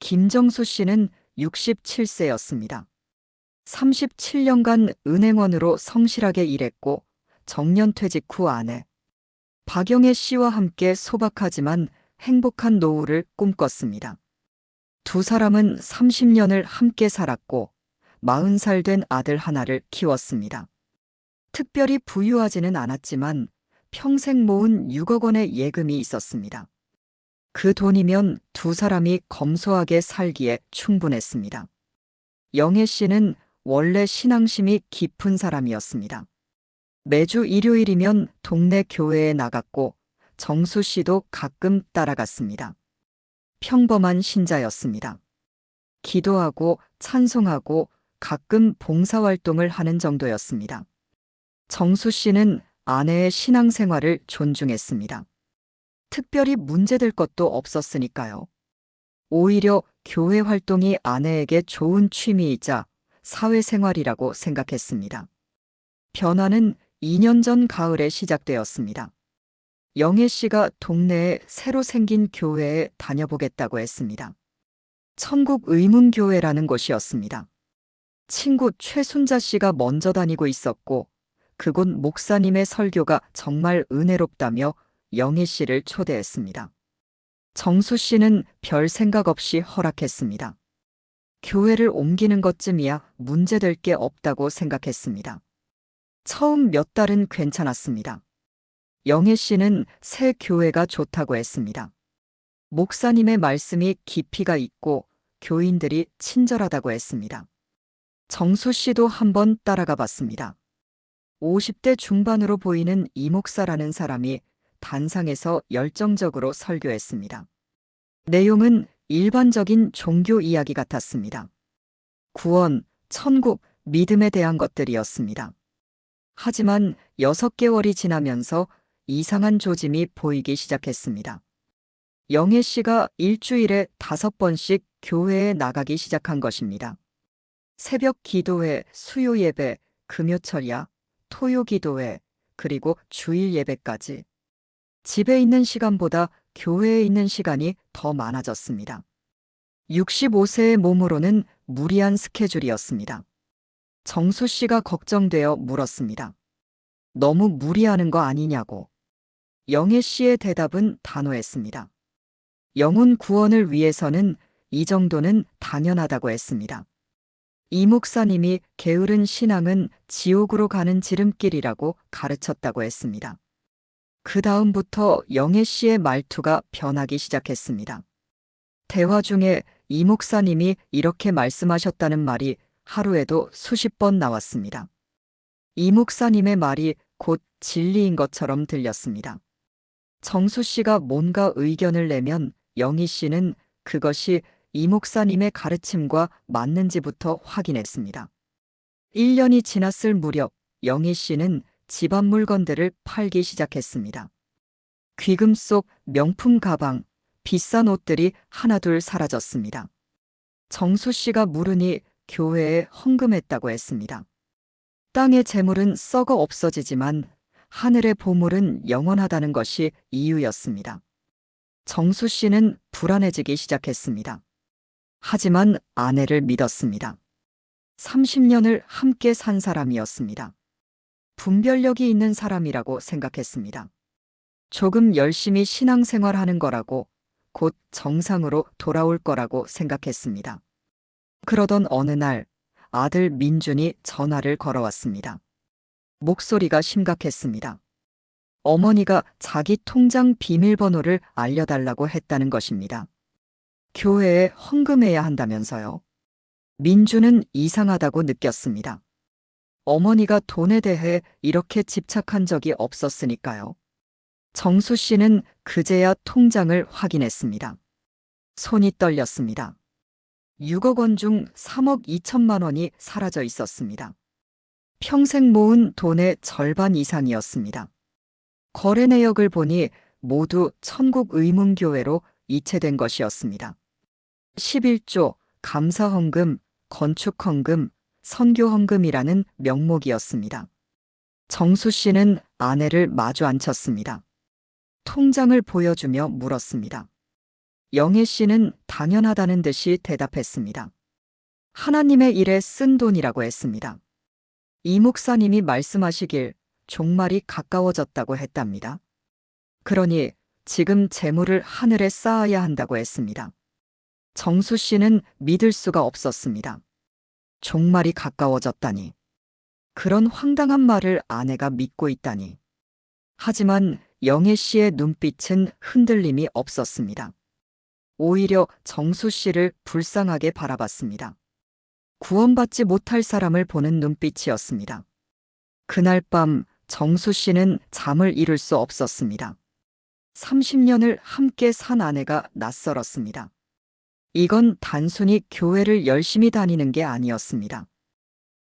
김정수 씨는 67세였습니다. 37년간 은행원으로 성실하게 일했고 정년퇴직 후 아내 박영애 씨와 함께 소박하지만 행복한 노후를 꿈꿨습니다. 두 사람은 30년을 함께 살았고 40살 된 아들 하나를 키웠습니다. 특별히 부유하지는 않았지만 평생 모은 6억 원의 예금이 있었습니다. 그 돈이면 두 사람이 검소하게 살기에 충분했습니다. 영애 씨는 원래 신앙심이 깊은 사람이었습니다. 매주 일요일이면 동네 교회에 나갔고 정수 씨도 가끔 따라갔습니다. 평범한 신자였습니다. 기도하고 찬송하고 가끔 봉사활동을 하는 정도였습니다. 정수 씨는 아내의 신앙생활을 존중했습니다. 특별히 문제될 것도 없었으니까요. 오히려 교회 활동이 아내에게 좋은 취미이자 사회생활이라고 생각했습니다. 변화는 2년 전 가을에 시작되었습니다. 영애 씨가 동네에 새로 생긴 교회에 다녀보겠다고 했습니다. 천국의문교회라는 곳이었습니다. 친구 최순자 씨가 먼저 다니고 있었고 그곳 목사님의 설교가 정말 은혜롭다며 영애 씨를 초대했습니다. 정수 씨는 별 생각 없이 허락했습니다. 교회를 옮기는 것쯤이야 문제될 게 없다고 생각했습니다. 처음 몇 달은 괜찮았습니다. 영애 씨는 새 교회가 좋다고 했습니다. 목사님의 말씀이 깊이가 있고 교인들이 친절하다고 했습니다. 정수 씨도 한번 따라가 봤습니다. 50대 중반으로 보이는 이 목사라는 사람이 단상에서 열정적으로 설교했습니다. 내용은 일반적인 종교 이야기 같았습니다. 구원, 천국, 믿음에 대한 것들이었습니다. 하지만 6개월이 지나면서 이상한 조짐이 보이기 시작했습니다. 영애 씨가 일주일에 5번씩 교회에 나가기 시작한 것입니다. 새벽 기도회, 수요 예배, 금요철야, 토요 기도회, 그리고 주일 예배까지. 집에 있는 시간보다 교회에 있는 시간이 더 많아졌습니다. 65세의 몸으로는 무리한 스케줄이었습니다. 정수 씨가 걱정되어 물었습니다. 너무 무리하는 거 아니냐고. 영애 씨의 대답은 단호했습니다. 영혼 구원을 위해서는 이 정도는 당연하다고 했습니다. 이 목사님이 게으른 신앙은 지옥으로 가는 지름길이라고 가르쳤다고 했습니다. 그 다음부터 영애 씨의 말투가 변하기 시작했습니다. 대화 중에 이 목사님이 이렇게 말씀하셨다는 말이 하루에도 수십 번 나왔습니다. 이 목사님의 말이 곧 진리인 것처럼 들렸습니다. 정수 씨가 뭔가 의견을 내면 영희 씨는 그것이 이 목사님의 가르침과 맞는지부터 확인했습니다. 1년이 지났을 무렵 영희 씨는 집안 물건들을 팔기 시작했습니다. 귀금 속 명품 가방, 비싼 옷들이 하나둘 사라졌습니다. 정수 씨가 물으니 교회에 헌금했다고 했습니다. 땅의 재물은 썩어 없어지지만 하늘의 보물은 영원하다는 것이 이유였습니다. 정수 씨는 불안해지기 시작했습니다. 하지만 아내를 믿었습니다. 30년을 함께 산 사람이었습니다. 분별력이 있는 사람이라고 생각했습니다. 조금 열심히 신앙생활하는 거라고, 곧 정상으로 돌아올 거라고 생각했습니다. 그러던 어느 날 아들 민준이 전화를 걸어왔습니다. 목소리가 심각했습니다. 어머니가 자기 통장 비밀번호를 알려달라고 했다는 것입니다. 교회에 헌금해야 한다면서요. 민준은 이상하다고 느꼈습니다. 어머니가 돈에 대해 이렇게 집착한 적이 없었으니까요. 정수 씨는 그제야 통장을 확인했습니다. 손이 떨렸습니다. 6억 원 중 3억 2천만 원이 사라져 있었습니다. 평생 모은 돈의 절반 이상이었습니다. 거래 내역을 보니 모두 천국의문교회로 이체된 것이었습니다. 11조, 감사헌금, 건축헌금, 선교헌금이라는 명목이었습니다. 정수 씨는 아내를 마주 앉혔습니다. 통장을 보여주며 물었습니다. 영애 씨는 당연하다는 듯이 대답했습니다. 하나님의 일에 쓴 돈이라고 했습니다. 이 목사님이 말씀하시길 종말이 가까워졌다고 했답니다. 그러니 지금 재물을 하늘에 쌓아야 한다고 했습니다. 정수 씨는 믿을 수가 없었습니다. 종말이 가까워졌다니. 그런 황당한 말을 아내가 믿고 있다니. 하지만 영애 씨의 눈빛은 흔들림이 없었습니다. 오히려 정수 씨를 불쌍하게 바라봤습니다. 구원받지 못할 사람을 보는 눈빛이었습니다. 그날 밤 정수 씨는 잠을 이룰 수 없었습니다. 30년을 함께 산 아내가 낯설었습니다. 이건 단순히 교회를 열심히 다니는 게 아니었습니다.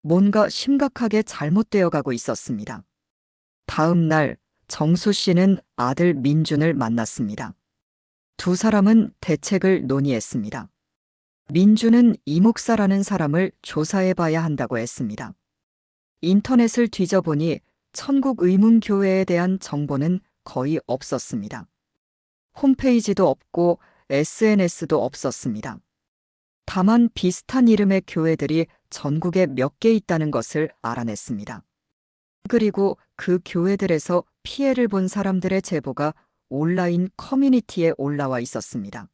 뭔가 심각하게 잘못되어 가고 있었습니다. 다음 날 정수 씨는 아들 민준을 만났습니다. 두 사람은 대책을 논의했습니다. 민준은 이 목사라는 사람을 조사해 봐야 한다고 했습니다. 인터넷을 뒤져보니 천국의문교회에 대한 정보는 거의 없었습니다. 홈페이지도 없고 SNS도 없었습니다. 다만 비슷한 이름의 교회들이 전국에 몇 개 있다는 것을 알아냈습니다. 그리고 그 교회들에서 피해를 본 사람들의 제보가 온라인 커뮤니티에 올라와 있었습니다.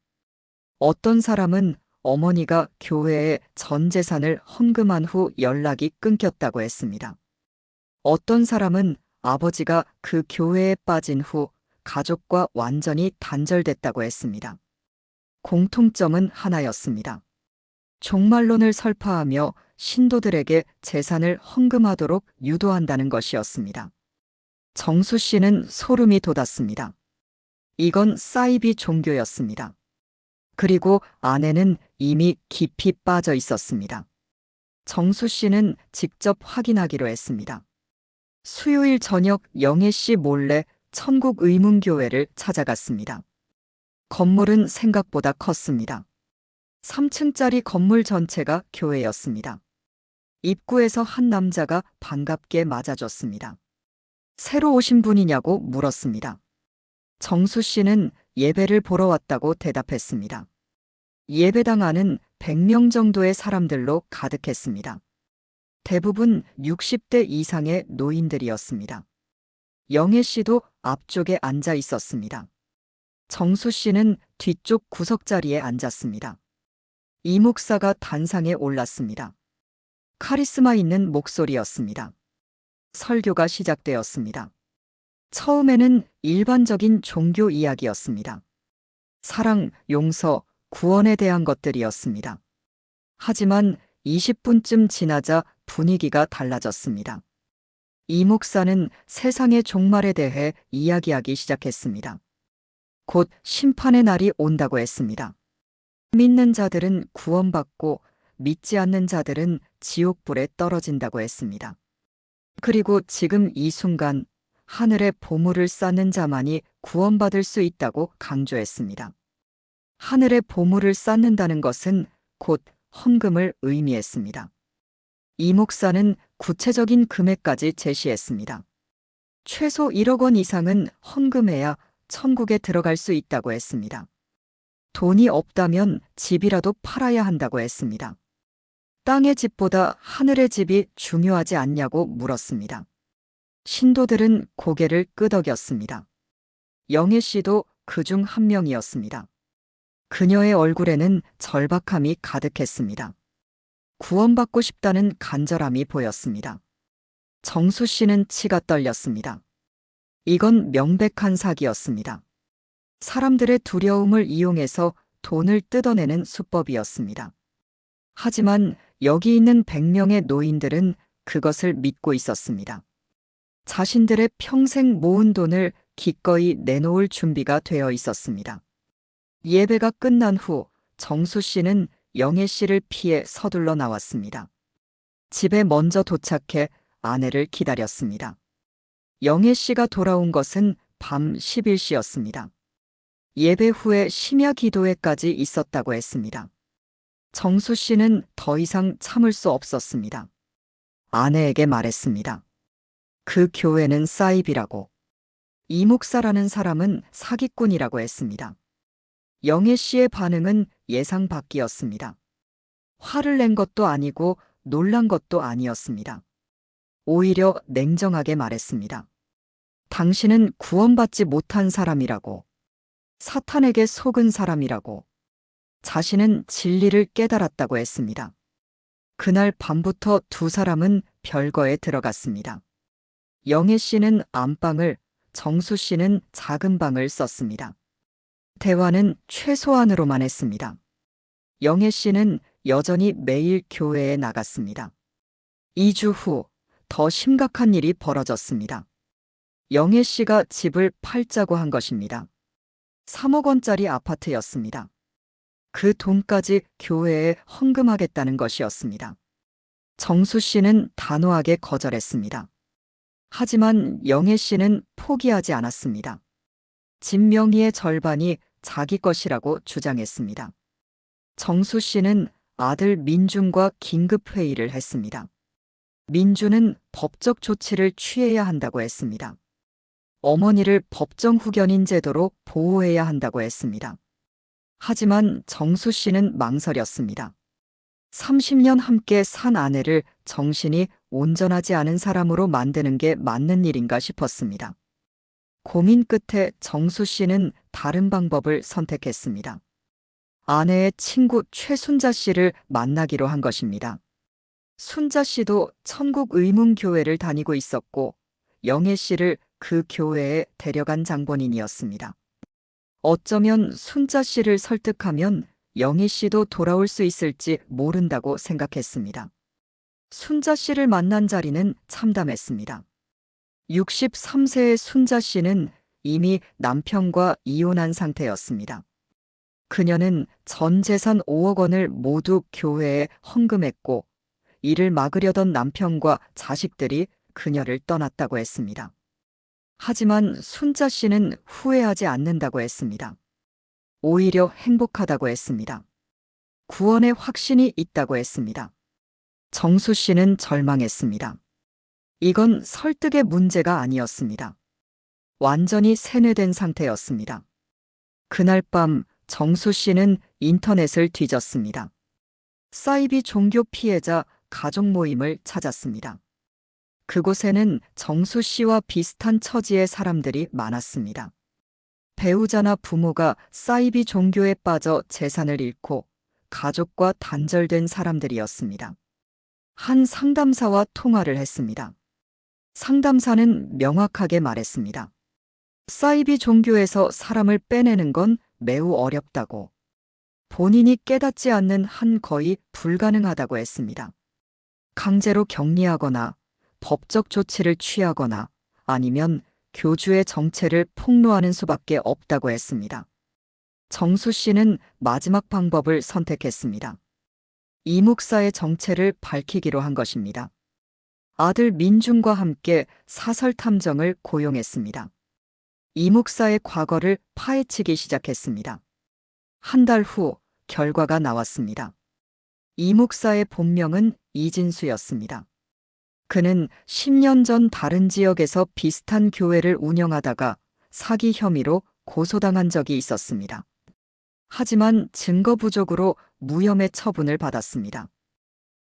어떤 사람은 어머니가 교회에 전 재산을 헌금한 후 연락이 끊겼다고 했습니다. 어떤 사람은 아버지가 그 교회에 빠진 후 가족과 완전히 단절됐다고 했습니다. 공통점은 하나였습니다. 종말론을 설파하며 신도들에게 재산을 헌금하도록 유도한다는 것이었습니다. 정수 씨는 소름이 돋았습니다. 이건 사이비 종교였습니다. 그리고 아내는 이미 깊이 빠져 있었습니다. 정수 씨는 직접 확인하기로 했습니다. 수요일 저녁 영애 씨 몰래 천국의문교회를 찾아갔습니다. 건물은 생각보다 컸습니다. 3층짜리 건물 전체가 교회였습니다. 입구에서 한 남자가 반갑게 맞아줬습니다. 새로 오신 분이냐고 물었습니다. 정수 씨는 예배를 보러 왔다고 대답했습니다. 예배당 안은 100명 정도의 사람들로 가득했습니다. 대부분 60대 이상의 노인들이었습니다. 영애 씨도 앞쪽에 앉아 있었습니다. 정수 씨는 뒤쪽 구석자리에 앉았습니다. 이 목사가 단상에 올랐습니다. 카리스마 있는 목소리였습니다. 설교가 시작되었습니다. 처음에는 일반적인 종교 이야기였습니다. 사랑, 용서, 구원에 대한 것들이었습니다. 하지만 20분쯤 지나자 분위기가 달라졌습니다. 이 목사는 세상의 종말에 대해 이야기하기 시작했습니다. 곧 심판의 날이 온다고 했습니다. 믿는 자들은 구원받고 믿지 않는 자들은 지옥불에 떨어진다고 했습니다. 그리고 지금 이 순간 하늘에 보물을 쌓는 자만이 구원받을 수 있다고 강조했습니다. 하늘에 보물을 쌓는다는 것은 곧 헌금을 의미했습니다. 이 목사는 구체적인 금액까지 제시했습니다. 최소 1억 원 이상은 헌금해야 천국에 들어갈 수 있다고 했습니다. 돈이 없다면 집이라도 팔아야 한다고 했습니다. 땅의 집보다 하늘의 집이 중요하지 않냐고 물었습니다. 신도들은 고개를 끄덕였습니다. 영애 씨도 그중 한 명이었습니다. 그녀의 얼굴에는 절박함이 가득했습니다. 구원받고 싶다는 간절함이 보였습니다. 정수 씨는 치가 떨렸습니다. 이건 명백한 사기였습니다. 사람들의 두려움을 이용해서 돈을 뜯어내는 수법이었습니다. 하지만 여기 있는 100명의 노인들은 그것을 믿고 있었습니다. 자신들의 평생 모은 돈을 기꺼이 내놓을 준비가 되어 있었습니다. 예배가 끝난 후 정수 씨는 영애 씨를 피해 서둘러 나왔습니다. 집에 먼저 도착해 아내를 기다렸습니다. 영애 씨가 돌아온 것은 밤 11시였습니다. 예배 후에 심야 기도회까지 있었다고 했습니다. 정수 씨는 더 이상 참을 수 없었습니다. 아내에게 말했습니다. 그 교회는 사이비라고. 이 목사라는 사람은 사기꾼이라고 했습니다. 영애 씨의 반응은 예상 밖이었습니다. 화를 낸 것도 아니고 놀란 것도 아니었습니다. 오히려 냉정하게 말했습니다. 당신은 구원받지 못한 사람이라고, 사탄에게 속은 사람이라고, 자신은 진리를 깨달았다고 했습니다. 그날 밤부터 두 사람은 별거에 들어갔습니다. 영애 씨는 안방을, 정수 씨는 작은 방을 썼습니다. 대화는 최소한으로만 했습니다. 영애 씨는 여전히 매일 교회에 나갔습니다. 2주 후 더 심각한 일이 벌어졌습니다. 영애 씨가 집을 팔자고 한 것입니다. 3억 원짜리 아파트였습니다. 그 돈까지 교회에 헌금하겠다는 것이었습니다. 정수 씨는 단호하게 거절했습니다. 하지만 영애 씨는 포기하지 않았습니다. 집 명의의 절반이 자기 것이라고 주장했습니다. 정수 씨는 아들 민준과 긴급 회의를 했습니다. 민준은 법적 조치를 취해야 한다고 했습니다. 어머니를 법정 후견인 제도로 보호해야 한다고 했습니다. 하지만 정수 씨는 망설였습니다. 30년 함께 산 아내를 정신이 온전하지 않은 사람으로 만드는 게 맞는 일인가 싶었습니다. 고민 끝에 정수 씨는 다른 방법을 선택했습니다. 아내의 친구 최순자 씨를 만나기로 한 것입니다. 순자 씨도 천국의문교회를 다니고 있었고 영애 씨를 그 교회에 데려간 장본인이었습니다. 어쩌면 순자 씨를 설득하면 영희 씨도 돌아올 수 있을지 모른다고 생각했습니다. 순자 씨를 만난 자리는 참담했습니다. 63세의 순자 씨는 이미 남편과 이혼한 상태였습니다. 그녀는 전 재산 5억 원을 모두 교회에 헌금했고 이를 막으려던 남편과 자식들이 그녀를 떠났다고 했습니다. 하지만 순자 씨는 후회하지 않는다고 했습니다. 오히려 행복하다고 했습니다. 구원의 확신이 있다고 했습니다. 정수 씨는 절망했습니다. 이건 설득의 문제가 아니었습니다. 완전히 세뇌된 상태였습니다. 그날 밤 정수 씨는 인터넷을 뒤졌습니다. 사이비 종교 피해자 가족 모임을 찾았습니다. 그곳에는 정수 씨와 비슷한 처지의 사람들이 많았습니다. 배우자나 부모가 사이비 종교에 빠져 재산을 잃고 가족과 단절된 사람들이었습니다. 한 상담사와 통화를 했습니다. 상담사는 명확하게 말했습니다. 사이비 종교에서 사람을 빼내는 건 매우 어렵다고, 본인이 깨닫지 않는 한 거의 불가능하다고 했습니다. 강제로 격리하거나 법적 조치를 취하거나 아니면 교주의 정체를 폭로하는 수밖에 없다고 했습니다. 정수 씨는 마지막 방법을 선택했습니다. 이 목사의 정체를 밝히기로 한 것입니다. 아들 민준과 함께 사설 탐정을 고용했습니다. 이 목사의 과거를 파헤치기 시작했습니다. 한 달 후 결과가 나왔습니다. 이 목사의 본명은 이진수였습니다. 그는 10년 전 다른 지역에서 비슷한 교회를 운영하다가 사기 혐의로 고소당한 적이 있었습니다. 하지만 증거 부족으로 무혐의 처분을 받았습니다.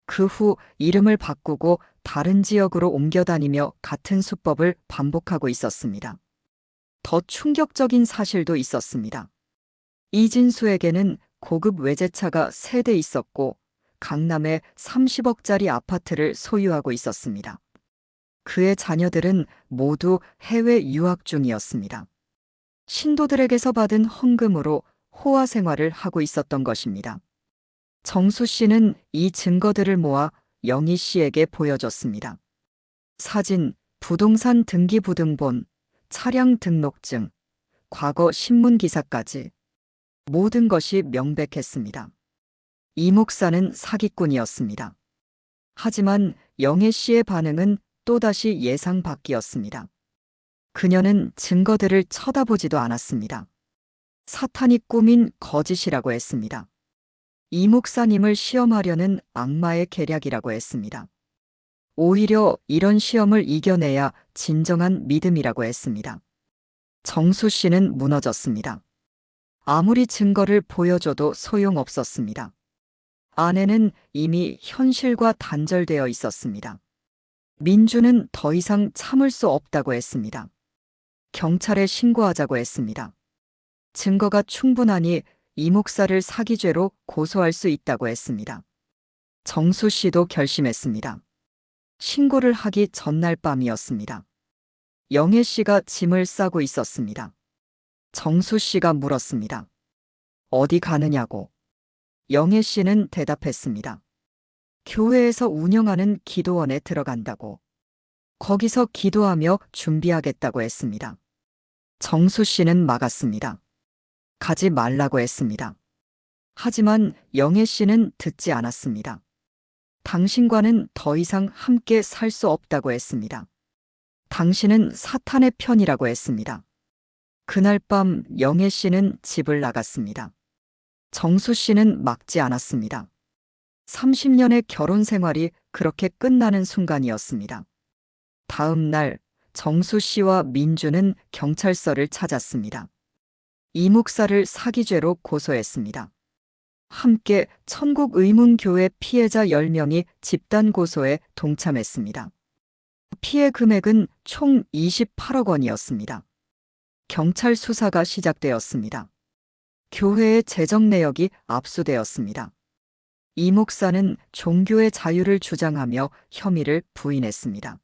그 후 이름을 바꾸고 다른 지역으로 옮겨 다니며 같은 수법을 반복하고 있었습니다. 더 충격적인 사실도 있었습니다. 이진수에게는 고급 외제차가 3대 있었고 강남에 30억짜리 아파트를 소유하고 있었습니다. 그의 자녀들은 모두 해외 유학 중이었습니다. 신도들에게서 받은 헌금으로 호화 생활을 하고 있었던 것입니다. 정수 씨는 이 증거들을 모아 영희 씨에게 보여줬습니다. 사진, 부동산 등기부등본, 차량 등록증, 과거 신문 기사까지 모든 것이 명백했습니다. 이 목사는 사기꾼이었습니다. 하지만 영애 씨의 반응은 또다시 예상 밖이었습니다. 그녀는 증거들을 쳐다보지도 않았습니다. 사탄이 꾸민 거짓이라고 했습니다. 이 목사님을 시험하려는 악마의 계략이라고 했습니다. 오히려 이런 시험을 이겨내야 진정한 믿음이라고 했습니다. 정수 씨는 무너졌습니다. 아무리 증거를 보여줘도 소용없었습니다. 아내는 이미 현실과 단절되어 있었습니다. 민주는 더 이상 참을 수 없다고 했습니다. 경찰에 신고하자고 했습니다. 증거가 충분하니 이 목사를 사기죄로 고소할 수 있다고 했습니다. 정수 씨도 결심했습니다. 신고를 하기 전날 밤이었습니다. 영애 씨가 짐을 싸고 있었습니다. 정수 씨가 물었습니다. 어디 가느냐고. 영애 씨는 대답했습니다. 교회에서 운영하는 기도원에 들어간다고. 거기서 기도하며 준비하겠다고 했습니다. 정수 씨는 막았습니다. 가지 말라고 했습니다. 하지만 영애 씨는 듣지 않았습니다. 당신과는 더 이상 함께 살 수 없다고 했습니다. 당신은 사탄의 편이라고 했습니다. 그날 밤 영애 씨는 집을 나갔습니다. 정수 씨는 막지 않았습니다. 30년의 결혼 생활이 그렇게 끝나는 순간이었습니다. 다음 날 정수 씨와 민주는 경찰서를 찾았습니다. 이 목사를 사기죄로 고소했습니다. 함께 천국의문교회 피해자 10명이 집단 고소에 동참했습니다. 피해 금액은 총 28억 원이었습니다. 경찰 수사가 시작되었습니다. 교회의 재정 내역이 압수되었습니다. 이 목사는 종교의 자유를 주장하며 혐의를 부인했습니다.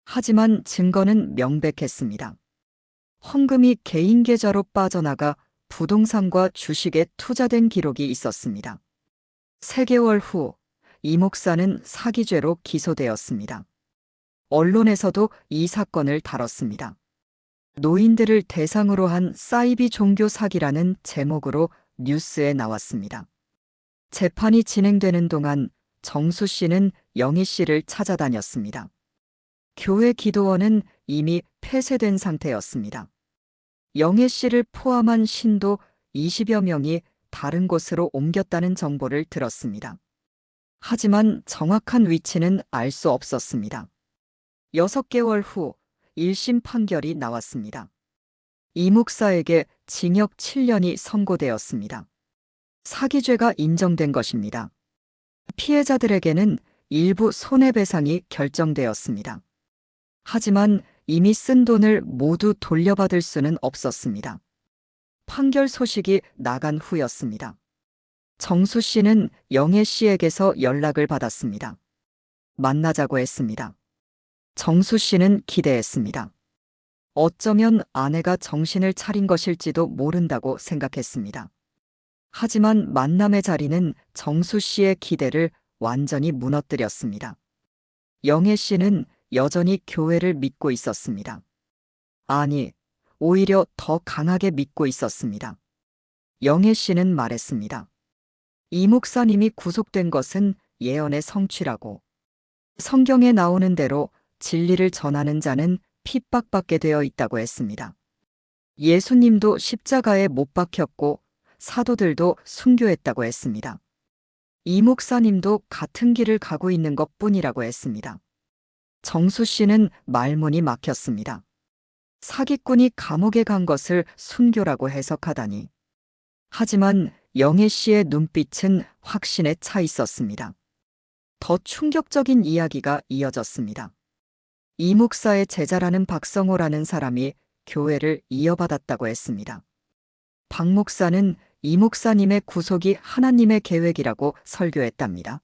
하지만 증거는 명백했습니다. 헌금이 개인 계좌로 빠져나가 부동산과 주식에 투자된 기록이 있었습니다. 3개월 후 이 목사는 사기죄로 기소되었습니다. 언론에서도 이 사건을 다뤘습니다. 노인들을 대상으로 한 사이비 종교 사기라는 제목으로 뉴스에 나왔습니다. 재판이 진행되는 동안 정수 씨는 영희 씨를 찾아다녔습니다. 교회 기도원은 이미 폐쇄된 상태였습니다. 영애 씨를 포함한 신도 20여 명이 다른 곳으로 옮겼다는 정보를 들었습니다. 하지만 정확한 위치는 알 수 없었습니다. 6개월 후 1심 판결이 나왔습니다. 이 목사에게 징역 7년이 선고되었습니다. 사기죄가 인정된 것입니다. 피해자들에게는 일부 손해배상이 결정되었습니다. 하지만 이미 쓴 돈을 모두 돌려받을 수는 없었습니다. 판결 소식이 나간 후였습니다. 정수 씨는 영애 씨에게서 연락을 받았습니다. 만나자고 했습니다. 정수 씨는 기대했습니다. 어쩌면 아내가 정신을 차린 것일지도 모른다고 생각했습니다. 하지만 만남의 자리는 정수 씨의 기대를 완전히 무너뜨렸습니다. 영애 씨는 여전히 교회를 믿고 있었습니다. 아니, 오히려 더 강하게 믿고 있었습니다. 영애 씨는 말했습니다. 이 목사님이 구속된 것은 예언의 성취라고. 성경에 나오는 대로 진리를 전하는 자는 핍박받게 되어 있다고 했습니다. 예수님도 십자가에 못 박혔고 사도들도 순교했다고 했습니다. 이 목사님도 같은 길을 가고 있는 것뿐이라고 했습니다. 정수 씨는 말문이 막혔습니다. 사기꾼이 감옥에 간 것을 순교라고 해석하다니. 하지만 영애 씨의 눈빛은 확신에 차 있었습니다. 더 충격적인 이야기가 이어졌습니다. 이 목사의 제자라는 박성호라는 사람이 교회를 이어받았다고 했습니다. 박 목사는 이 목사님의 구속이 하나님의 계획이라고 설교했답니다.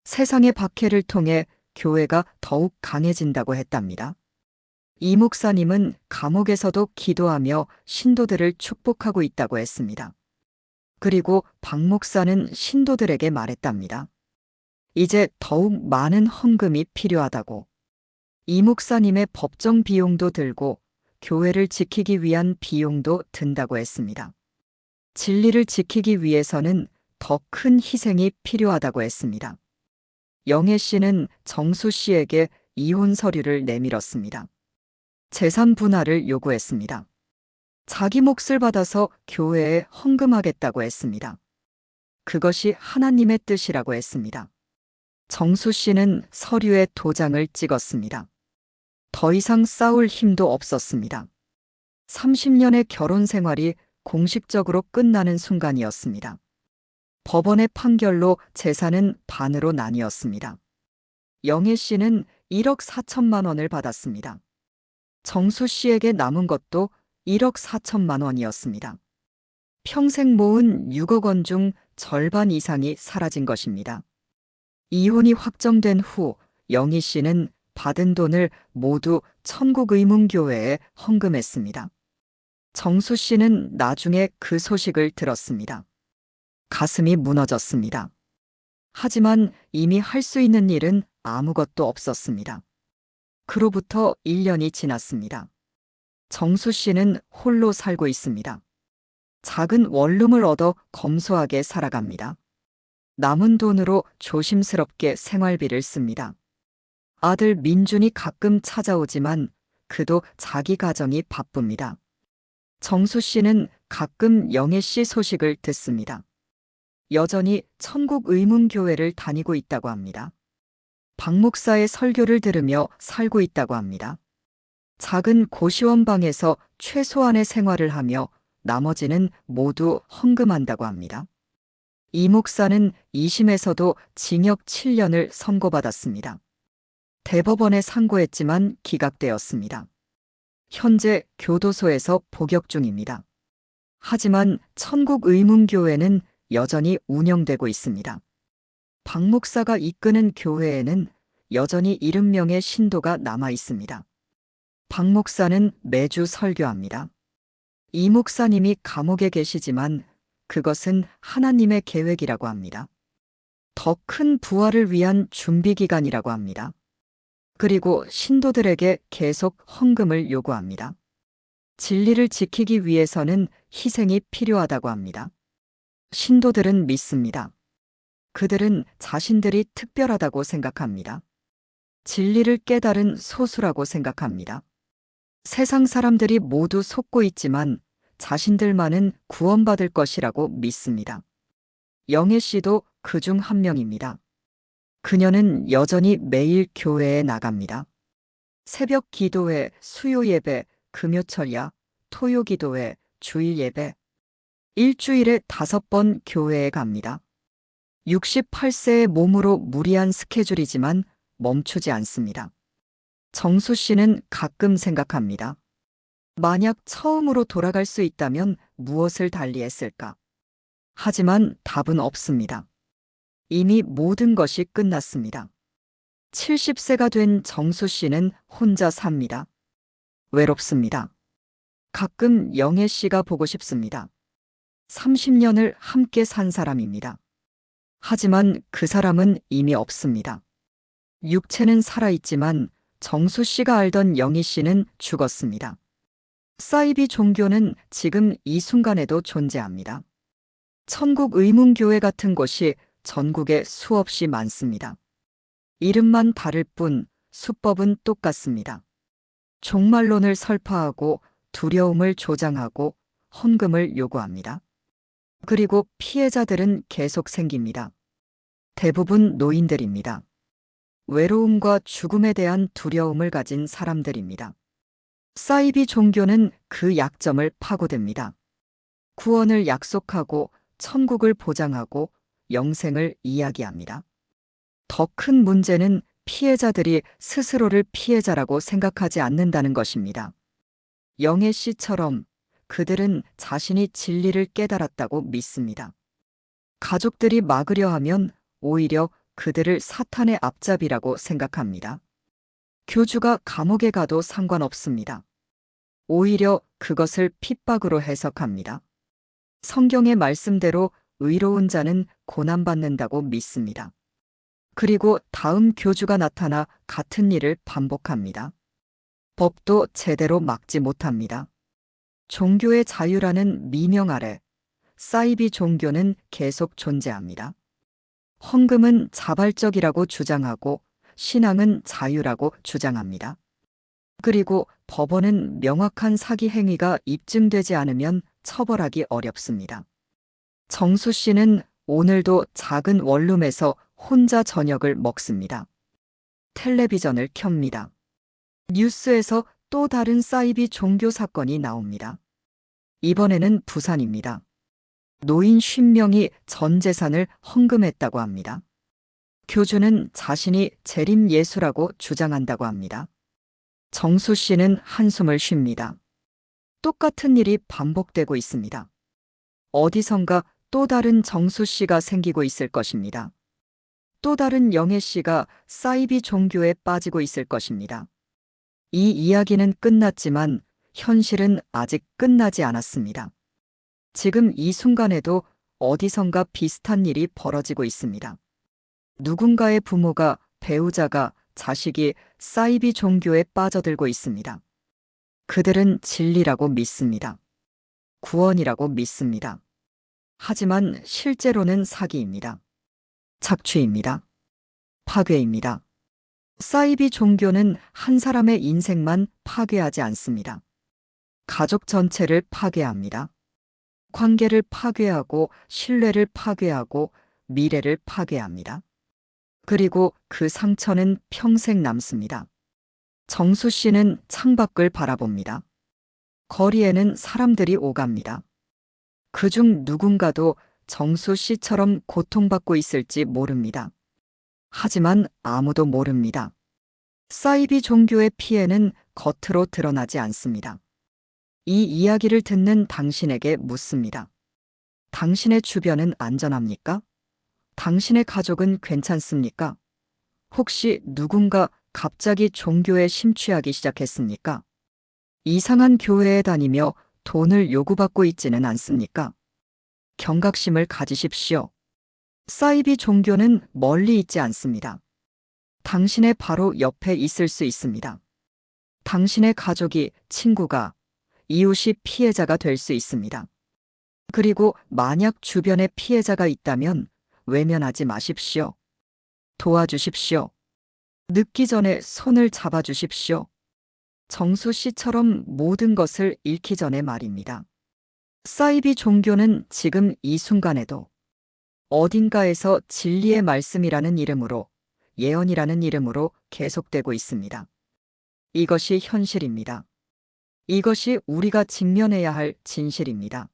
세상의 박해를 통해 교회가 더욱 강해진다고 했답니다. 이 목사님은 감옥에서도 기도하며 신도들을 축복하고 있다고 했습니다. 그리고 박 목사는 신도들에게 말했답니다. 이제 더욱 많은 헌금이 필요하다고. 이 목사님의 법정 비용도 들고 교회를 지키기 위한 비용도 든다고 했습니다. 진리를 지키기 위해서는 더 큰 희생이 필요하다고 했습니다. 영애 씨는 정수 씨에게 이혼 서류를 내밀었습니다. 재산 분할을 요구했습니다. 자기 몫을 받아서 교회에 헌금하겠다고 했습니다. 그것이 하나님의 뜻이라고 했습니다. 정수 씨는 서류에 도장을 찍었습니다. 더 이상 싸울 힘도 없었습니다. 30년의 결혼 생활이 공식적으로 끝나는 순간이었습니다. 법원의 판결로 재산은 반으로 나뉘었습니다. 영애 씨는 1억 4천만 원을 받았습니다. 정수 씨에게 남은 것도 1억 4천만 원이었습니다. 평생 모은 6억 원 중 절반 이상이 사라진 것입니다. 이혼이 확정된 후 영희 씨는 받은 돈을 모두 천국의문교회에 헌금했습니다. 정수 씨는 나중에 그 소식을 들었습니다. 가슴이 무너졌습니다. 하지만 이미 할 수 있는 일은 아무것도 없었습니다. 그로부터 1년이 지났습니다. 정수 씨는 홀로 살고 있습니다. 작은 원룸을 얻어 검소하게 살아갑니다. 남은 돈으로 조심스럽게 생활비를 씁니다. 아들 민준이 가끔 찾아오지만 그도 자기 가정이 바쁩니다. 정수 씨는 가끔 영애 씨 소식을 듣습니다. 여전히 천국의문교회를 다니고 있다고 합니다. 박 목사의 설교를 들으며 살고 있다고 합니다. 작은 고시원방에서 최소한의 생활을 하며 나머지는 모두 헌금한다고 합니다. 이 목사는 2심에서도 징역 7년을 선고받았습니다. 대법원에 상고했지만 기각되었습니다. 현재 교도소에서 복역 중입니다. 하지만 천국의문교회는 여전히 운영되고 있습니다. 박 목사가 이끄는 교회에는 여전히 70명의 신도가 남아 있습니다. 박 목사는 매주 설교합니다. 이 목사님이 감옥에 계시지만 그것은 하나님의 계획이라고 합니다. 더 큰 부활을 위한 준비 기간이라고 합니다. 그리고 신도들에게 계속 헌금을 요구합니다. 진리를 지키기 위해서는 희생이 필요하다고 합니다. 신도들은 믿습니다. 그들은 자신들이 특별하다고 생각합니다. 진리를 깨달은 소수라고 생각합니다. 세상 사람들이 모두 속고 있지만 자신들만은 구원받을 것이라고 믿습니다. 영애 씨도 그중 한 명입니다. 그녀는 여전히 매일 교회에 나갑니다. 새벽 기도회, 수요 예배, 금요철야, 토요 기도회, 주일 예배. 일주일에 5번 교회에 갑니다. 68세의 몸으로 무리한 스케줄이지만 멈추지 않습니다. 정수 씨는 가끔 생각합니다. 만약 처음으로 돌아갈 수 있다면 무엇을 달리했을까? 하지만 답은 없습니다. 이미 모든 것이 끝났습니다. 70세가 된 정수 씨는 혼자 삽니다. 외롭습니다. 가끔 영애 씨가 보고 싶습니다. 30년을 함께 산 사람입니다. 하지만 그 사람은 이미 없습니다. 육체는 살아있지만 정수 씨가 알던 영희 씨는 죽었습니다. 사이비 종교는 지금 이 순간에도 존재합니다. 천국의문교회 같은 곳이 전국에 수없이 많습니다. 이름만 다를 뿐 수법은 똑같습니다. 종말론을 설파하고 두려움을 조장하고 헌금을 요구합니다. 그리고 피해자들은 계속 생깁니다. 대부분 노인들입니다. 외로움과 죽음에 대한 두려움을 가진 사람들입니다. 사이비 종교는 그 약점을 파고듭니다. 구원을 약속하고 천국을 보장하고 영생을 이야기합니다. 더 큰 문제는 피해자들이 스스로를 피해자라고 생각하지 않는다는 것입니다. 영애 씨처럼 그들은 자신이 진리를 깨달았다고 믿습니다. 가족들이 막으려 하면 오히려 그들을 사탄의 앞잡이라고 생각합니다. 교주가 감옥에 가도 상관없습니다. 오히려 그것을 핍박으로 해석합니다. 성경의 말씀대로 의로운 자는 고난받는다고 믿습니다. 그리고 다음 교주가 나타나 같은 일을 반복합니다. 법도 제대로 막지 못합니다. 종교의 자유라는 미명 아래 사이비 종교는 계속 존재합니다. 헌금은 자발적이라고 주장하고 신앙은 자유라고 주장합니다. 그리고 법원은 명확한 사기 행위가 입증되지 않으면 처벌하기 어렵습니다. 정수 씨는 오늘도 작은 원룸에서 혼자 저녁을 먹습니다. 텔레비전을 켭니다. 뉴스에서 또 다른 사이비 종교 사건이 나옵니다. 이번에는 부산입니다. 노인 50명이 전 재산을 헌금했다고 합니다. 교주는 자신이 재림 예수라고 주장한다고 합니다. 정수 씨는 한숨을 쉽니다. 똑같은 일이 반복되고 있습니다. 어디선가 또 다른 정수 씨가 생기고 있을 것입니다. 또 다른 영애 씨가 사이비 종교에 빠지고 있을 것입니다. 이 이야기는 끝났지만 현실은 아직 끝나지 않았습니다. 지금 이 순간에도 어디선가 비슷한 일이 벌어지고 있습니다. 누군가의 부모가, 배우자가, 자식이 사이비 종교에 빠져들고 있습니다. 그들은 진리라고 믿습니다. 구원이라고 믿습니다. 하지만 실제로는 사기입니다. 착취입니다. 파괴입니다. 사이비 종교는 한 사람의 인생만 파괴하지 않습니다. 가족 전체를 파괴합니다. 관계를 파괴하고 신뢰를 파괴하고 미래를 파괴합니다. 그리고 그 상처는 평생 남습니다. 정수 씨는 창밖을 바라봅니다. 거리에는 사람들이 오갑니다. 그중 누군가도 정수 씨처럼 고통받고 있을지 모릅니다. 하지만 아무도 모릅니다. 사이비 종교의 피해는 겉으로 드러나지 않습니다. 이 이야기를 듣는 당신에게 묻습니다. 당신의 주변은 안전합니까? 당신의 가족은 괜찮습니까? 혹시 누군가 갑자기 종교에 심취하기 시작했습니까? 이상한 교회에 다니며 돈을 요구받고 있지는 않습니까? 경각심을 가지십시오. 사이비 종교는 멀리 있지 않습니다. 당신의 바로 옆에 있을 수 있습니다. 당신의 가족이, 친구가, 이웃이 피해자가 될 수 있습니다. 그리고 만약 주변에 피해자가 있다면 외면하지 마십시오. 도와주십시오. 늦기 전에 손을 잡아주십시오. 정수 씨처럼 모든 것을 잃기 전에 말입니다. 사이비 종교는 지금 이 순간에도 어딘가에서 진리의 말씀이라는 이름으로, 예언이라는 이름으로 계속되고 있습니다. 이것이 현실입니다. 이것이 우리가 직면해야 할 진실입니다.